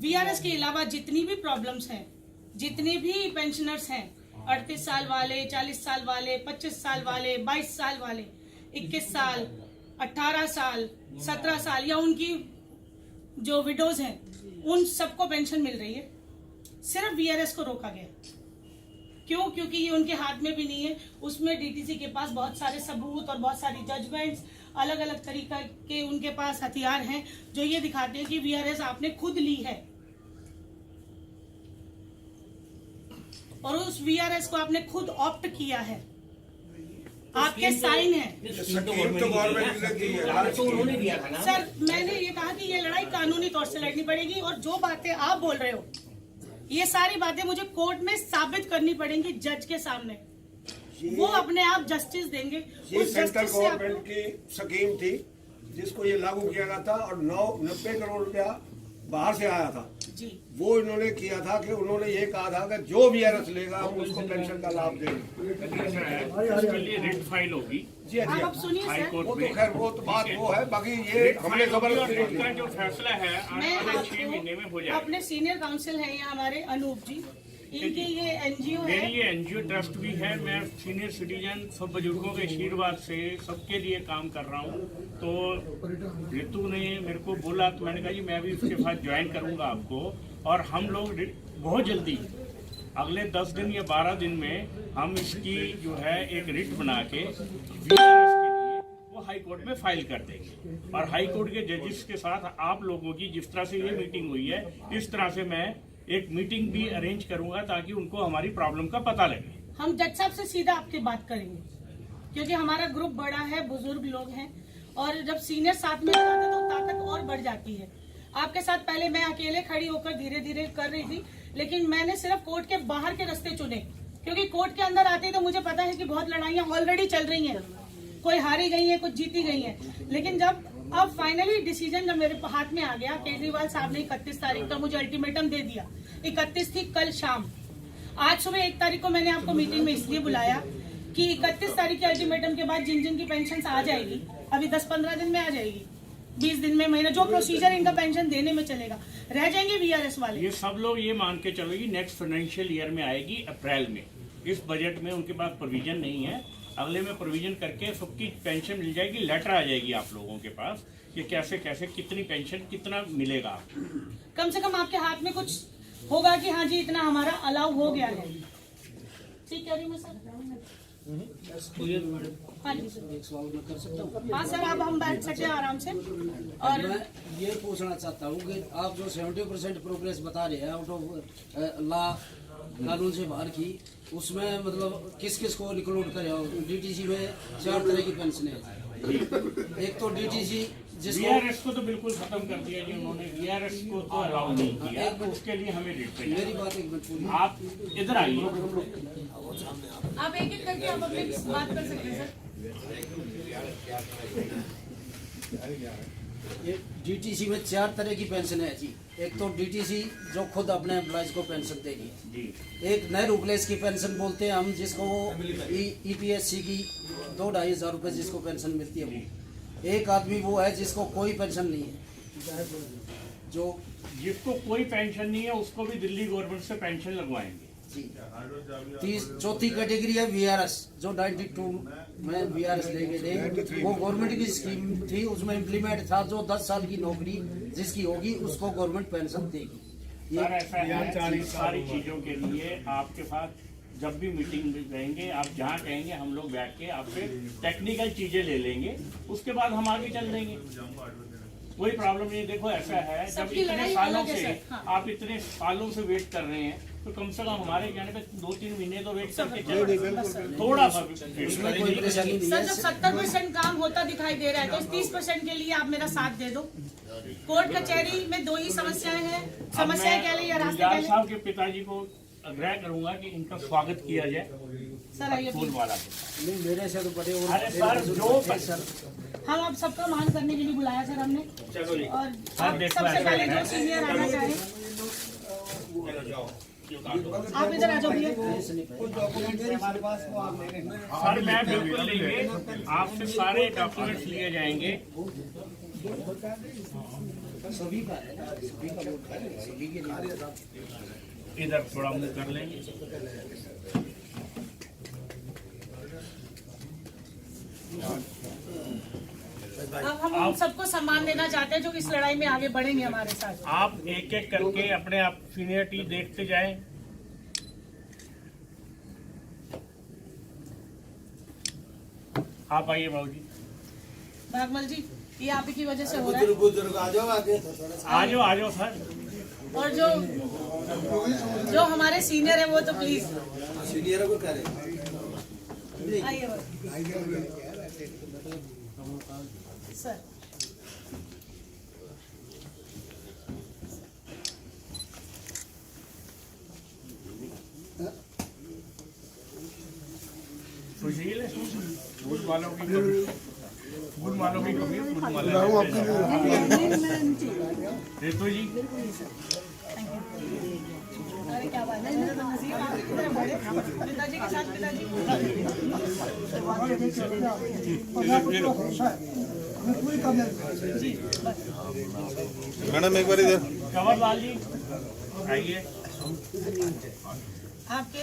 VRS के अलावा जितनी भी प्रॉब्लम्स हैं, जितने भी पेंशनर्स हैं, 38 साल वाले, 40 साल वाले, 25 साल वाले, 22 साल वाले, 21 साल, 18 साल, 17 साल या उनकी जो विडोज हैं, उन सबको पेंशन मिल रही है। सिर्फ वीआरएस को रोका गया। क्यों? क्योंकि ये उनके हाथ में भी नहीं है। उसमें डीटीसी के पास बहुत सारे सबूत और बहुत सारी जजमेंट्स, अलग अलग तरीका के उनके पास हथियार हैं जो ये दिखाते हैं कि वीआरएस आपने खुद ली है और उस वीआरएस को आपने खुद ऑप्ट किया है, आपके साइन है। सर, मैंने ये कहा कि ये लड़ाई कानूनी तौर से लड़नी पड़ेगी और जो बातें आप बोल रहे हो, ये सारी बातें मुझे कोर्ट में साबित करनी पड़ेंगी जज के सामने। वो अपने आप जस्टिस देंगे। ये सेंट्रल गवर्नमेंट की स्कीम थी जिसको ये लागू किया गया था और 90 करोड़ रुपया बाहर से आया था जी। वो इन्होंने किया था कि उन्होंने ये कहा था कि जो वीआरएस लेगा हम उसको पेंशन का लाभ देंगे। उसके लिए रिट फाइल होगी। जी आप सुनिए हाई सर, कोर्ट वो में तो खैर वो तो बात वो है, बाकी ये हमने रिट जबरदस्ती का जो फैसला है मैं आने वाले 6 महीने में हो आपको जाएगा। अपने सीनियर काउंसिल हैं यहाँ हमारे अनूप जी, इनकी ये एनजीओ है। मेरी ये एनजीओ ट्रस्ट भी है। मैं सीनियर सिटीजन सब बुजुर्गों के आशीर्वाद से सबके लिए काम कर रहा हूँ। तो ऋतु ने मेरे को बोला तो मैंने कहा जी मैं भी उसके साथ ज्वाइन करूँगा आपको। और हम लोग बहुत जल्दी अगले 10 दिन या 12 दिन में हम इसकी जो है एक रिट बना के वीआरएस के लिए वो हाई कोर्ट में फाइल कर देंगे। और हाई कोर्ट के जजेस के साथ आप लोगों की जिस तरह से ये मीटिंग हुई है, इस तरह से मैं एक मीटिंग भी अरेंज करूंगा ताकि उनको हमारी प्रॉब्लम का पता लगे। हम जज साहब से सीधा आपकी बात करेंगे क्योंकि हमारा ग्रुप बड़ा है, बुजुर्ग लोग हैं और जब सीनियर साथ में जाते तो ताकत और बढ़ जाती है। आपके साथ पहले मैं अकेले खड़ी होकर धीरे धीरे कर रही थी, लेकिन मैंने सिर्फ कोर्ट के बाहर के रास्ते चुने क्योंकि कोर्ट के अंदर आते तो मुझे पता है कि बहुत लड़ाइयां ऑलरेडी चल रही हैं, कोई हारी गई है, कुछ जीती गई है। लेकिन जब अब फाइनली डिसीजन जब मेरे हाथ में आ गया, केजरीवाल साहब ने 31 तारीख का मुझे अल्टीमेटम दे दिया। 31 थी कल शाम। आज सुबह 1 तारीख को मैंने आपको मीटिंग में इसलिए बुलाया कि 31 तारीख के अल्टीमेटम के बाद जिन जिन की पेंशन आ जाएगी, अभी 10-15 दिन में आ जाएगी, 20 दिन में, महीना, जो प्रोसीजर इनका पेंशन देने में चलेगा, रह जाएंगे वीआरएस वाले। ये सब लोग ये मान के चलोगी नेक्स्ट फाइनेंशियल ईयर में आएगी अप्रैल में। इस बजट में उनके पास प्रोविजन नहीं है, अगले में प्रोविजन करके सबकी पेंशन मिल जाएगी। लेटर आ जाएगी आप लोगों के पास कि कैसे कैसे कितनी पेंशन कितना मिलेगा। कम से कम आपके हाथ में कुछ होगा कि हाँ जी इतना हमारा अलाउ हो गया है। ठीक कह रही हूँ मैं सर? हाँ जी सर। एक सवाल मैं कर सकता हूँ? हाँ सर, अब हम बैठ सकते हैं आराम से। और मैं ये पूछना चाहता हूँ कि आप जो 70% प्रोग्रेस बता रहे हैं आउट ऑफ लॉ, कानून से बाहर की, उसमें मतलब किस किस को इंक्लूड करे? डीटीसी में 4 तरह की पेंशन है। एक तो डीटीसी जिसको वीआरएस को तो बिल्कुल खत्म कर दिया जी उन्होंने। वीआरएस को तो अलाउ नहीं किया, तो उसके लिए हमें रिट चाहिए। मेरी बात एक मिनट पूरी। आप इधर आइए। आप एक एक करके आप अपनी बात कर सकते हैं सर। ये डीटीसी में 4 तरह की पेंशन है जी। एक तो डीटीसी जो खुद अपने एम्प्लॉयज को पेंशन देगी जी। एक नए रूपलेस की पेंशन बोलते हैं हम, जिसको ईपीएससी की 2-2.5 हज़ार रुपये जिसको पेंशन मिलती है वो। एक आदमी वो है जिसको कोई पेंशन नहीं है, जो जिसको कोई पेंशन नहीं है उसको भी दिल्ली गवर्नमेंट से पेंशन लगवाएंगे जी। चौथी कैटेगरी है वीआरएस, जो 92 में वीआरएस लेके थे। वो गवर्नमेंट की स्कीम थी, उसमें इम्प्लीमेंट था, जो 10 साल की नौकरी जिसकी होगी उसको गवर्नमेंट पेंशन देगी। सर ऐसा है, इन सारी चीजों के लिए आपके साथ जब भी मीटिंग में रहेंगे, आप जहाँ कहेंगे हम लोग बैठ के आपसे टेक्निकल चीजें ले लेंगे, उसके बाद हम आगे चल देंगे। कोई प्रॉब्लम नहीं। देखो ऐसा है, जब इतने सालों से आप इतने सालों से वेट कर रहे हैं तो कम से कम हमारे कहने पे 2-3 महीने तो वेट करके चलो, थोड़ा सा उसमें कोई परेशानी नहीं सर, है। जब 70% काम होता दिखाई दे रहा है तो इस 30% के लिए आप मेरा साथ दे दो। कोर्ट कचहरी में 2 ही समस्याएं हैं। समस्याएं क्या या रास्ते गुलजार साहब के पिताजी को आग्रह करूंगा कि इनका स्वागत किया जाए सर, आइए फूल वाला। नहीं, मेरे से तो बड़े और अरे सर, जो सर हम आप सबका मान करने के लिए बुलाया सर हमने। चलो जी। और सर देखो सबसे ऐसा पहले जो है, सीनियर आना चाहे आप इधर आ जाओ भैया। सर मैं बिल्कुल लेंगे, आपसे सारे डॉक्यूमेंट्स लिए जाएंगे। सभी का है ना, सभी का वोट है, सभी के लिए। इधर थोड़ा मुंह कर लेंगे। अब हम उन सबको सम्मान देना चाहते हैं जो इस लड़ाई में आगे बढ़ेंगे हमारे साथ। आप एक एक करके अपने आप सीनियरिटी देखते जाएं। आप आइए बाबू जी। भागमल जी, ये आप ही की वजह से हो रहा है। बुजुर्ग आ जाओ आगे। आ जाओ सर। और जो हमारे सीनियर है वो तो प्लीज सीनियर को करे। आइए सर। सुशील फूल मालों की कमी, फूल मालों की कमी, फूल माला रितु जी। अरे क्या बात है, मेरा तो नसीब आपकी तरह बड़े पिताजी के साथ पिताजी। मैडम एक बार इधर। कंवर लाल जी आइए। आपके